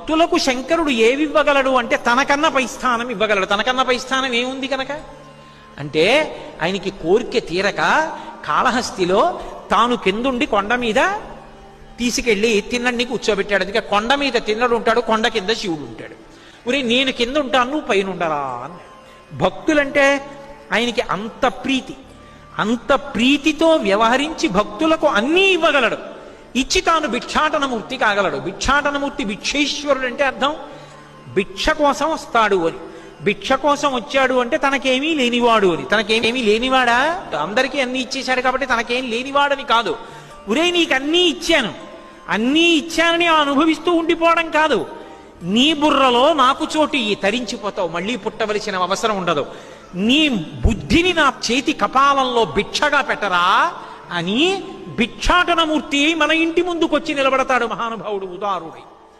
భక్తులకు శంకరుడు ఏవి ఇవ్వగలడు అంటే తనకన్నా పై స్థానం ఇవ్వగలడు. తనకన్నా పై స్థానం ఏముంది కనుక అంటే ఆయనకి కోరిక తీరక కాళహస్తిలో తాను కిందుండి కొండ మీద తీసుకెళ్లి తిన్నడిని కూర్చోబెట్టాడు. అందుకే కొండ మీద తిన్నడు ఉంటాడు, కొండ కింద శివుడు ఉంటాడు. ఉరి నేను కింద ఉంటాను, నువ్వు పైన ఉండరా అన్నాడు. భక్తులంటే ఆయనకి అంత ప్రీతితో వ్యవహరించి భక్తులకు అన్నీ ఇవ్వగలడు. ఇచ్చి తాను భిక్షాటనమూర్తి కాగలడు. భిక్షాటనమూర్తి భిక్షేశ్వరుడు అంటే అర్థం భిక్ష కోసం వస్తాడు అని. భిక్ష కోసం వచ్చాడు అంటే తనకేమీ లేనివాడు అని. తనకేమీ లేనివాడా? అందరికీ అన్నీ ఇచ్చేశాడు కాబట్టి తనకేం లేనివాడని కాదు. ఉరే నీకు అన్నీ ఇచ్చానని అనుభవిస్తూ ఉండిపోవడం కాదు. నీ బుర్రలో నాకు చోటు తరించిపోతావు, మళ్ళీ పుట్టవలసిన అవసరం ఉండదు. నీ బుద్ధిని నా చేతి కపాలంలో భిక్షగా పెట్టరా అని భిక్షాటనమూర్తి మన ఇంటి ముందుకొచ్చి నిలబడతాడు మహానుభావుడు ఉదారుడై.